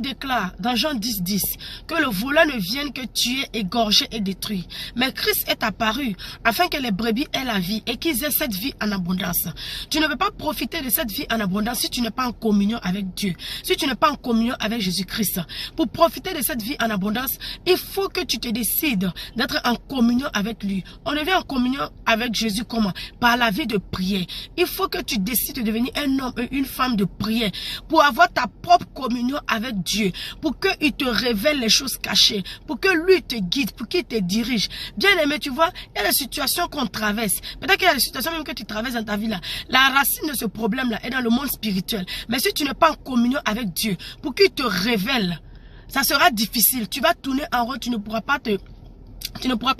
déclare dans Jean 10, 10 que le voleur ne vienne que tuer, égorger et détruire. Mais Christ est apparu afin que les brebis aient la vie et qu'ils aient cette vie en abondance. Tu ne peux pas profiter de cette vie en abondance si tu n'es pas en communion avec Dieu, si tu n'es pas en communion avec Jésus-Christ. Pour profiter de cette vie en abondance, il faut que tu te décides d'être en communion avec lui. On devient en communion avec Jésus comment? Par la vie de prière. Il faut que tu décides de devenir un homme et une femme de prière pour avoir ta propre communion avec Dieu, pour qu'il te révèle les choses cachées, pour que lui te guide, pour qu'il te dirige. Bien aimé, tu vois, il y a des situations qu'on traverse. Peut-être qu'il y a des situations même que tu traverses dans ta vie là. La racine de ce problème-là est dans le monde spirituel. Mais si tu n'es pas en communion avec Dieu, pour qu'il te révèle, ça sera difficile. Tu vas tourner en rond, tu ne pourras pas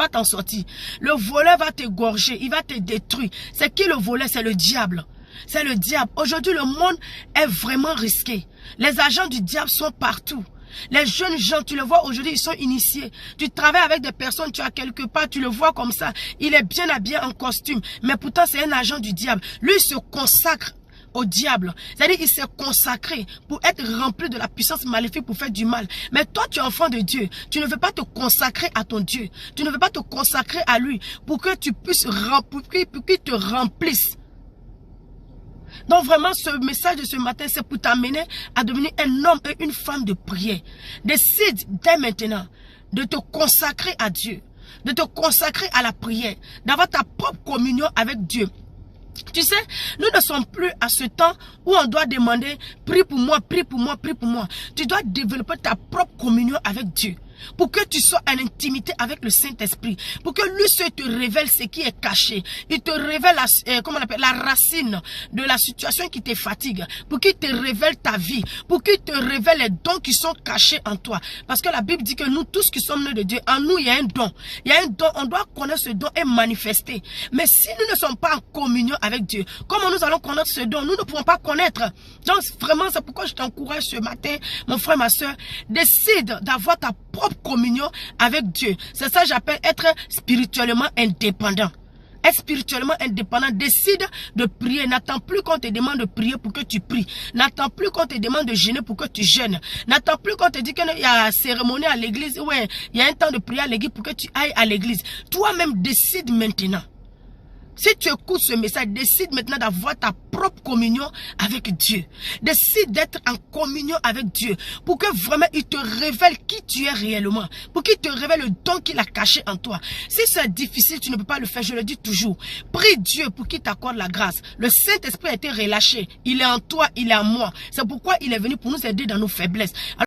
t'en sortir. Le voleur va te gorger, il va te détruire. C'est qui le voleur? C'est le diable. C'est le diable. Aujourd'hui, le monde est vraiment risqué. Les agents du diable sont partout. Les jeunes gens, tu le vois aujourd'hui, ils sont initiés. Tu travailles avec des personnes, tu as quelque part, tu le vois comme ça. Il est bien habillé en costume. Mais pourtant, c'est un agent du diable. Lui, il se consacre au diable. C'est-à-dire, il s'est consacré pour être rempli de la puissance maléfique pour faire du mal. Mais toi, tu es enfant de Dieu. Tu ne veux pas te consacrer à ton Dieu. Tu ne veux pas te consacrer à lui pour que tu puisses pour qu'il te remplisse. Donc vraiment, ce message de ce matin, c'est pour t'amener à devenir un homme et une femme de prière. Décide dès maintenant de te consacrer à Dieu, de te consacrer à la prière, d'avoir ta propre communion avec Dieu. Tu sais, nous ne sommes plus à ce temps où on doit demander « prie pour moi, prie pour moi, prie pour moi ». Tu dois développer ta propre communion avec Dieu. Pour que tu sois en intimité avec le Saint-Esprit. Pour que lui seul te révèle ce qui est caché. Il te révèle la racine de la situation qui te fatigue. Pour qu'il te révèle ta vie. Pour qu'il te révèle les dons qui sont cachés en toi. Parce que la Bible dit que nous tous qui sommes nés de Dieu, en nous il y a un don. Il y a un don, on doit connaître ce don et manifester. Mais si nous ne sommes pas en communion avec Dieu, comment nous allons connaître ce don? Nous ne pouvons pas connaître. Donc vraiment, c'est pourquoi je t'encourage ce matin, mon frère, ma soeur, décide d'avoir ta propre communion avec Dieu. C'est ça que j'appelle être spirituellement indépendant. Être spirituellement indépendant, décide de prier. N'attends plus qu'on te demande de prier pour que tu pries. N'attends plus qu'on te demande de jeûner pour que tu jeûnes. N'attends plus qu'on te dit qu'il y a cérémonie à l'église. Ouais, il y a un temps de prier à l'église pour que tu ailles à l'église. Toi-même, décide maintenant. Si tu écoutes ce message, décide maintenant d'avoir ta propre communion avec Dieu. Décide d'être en communion avec Dieu pour que vraiment il te révèle qui tu es réellement. Pour qu'il te révèle le don qu'il a caché en toi. Si c'est difficile, tu ne peux pas le faire, je le dis toujours. Prie Dieu pour qu'il t'accorde la grâce. Le Saint-Esprit a été relâché. Il est en toi, il est en moi. C'est pourquoi il est venu pour nous aider dans nos faiblesses.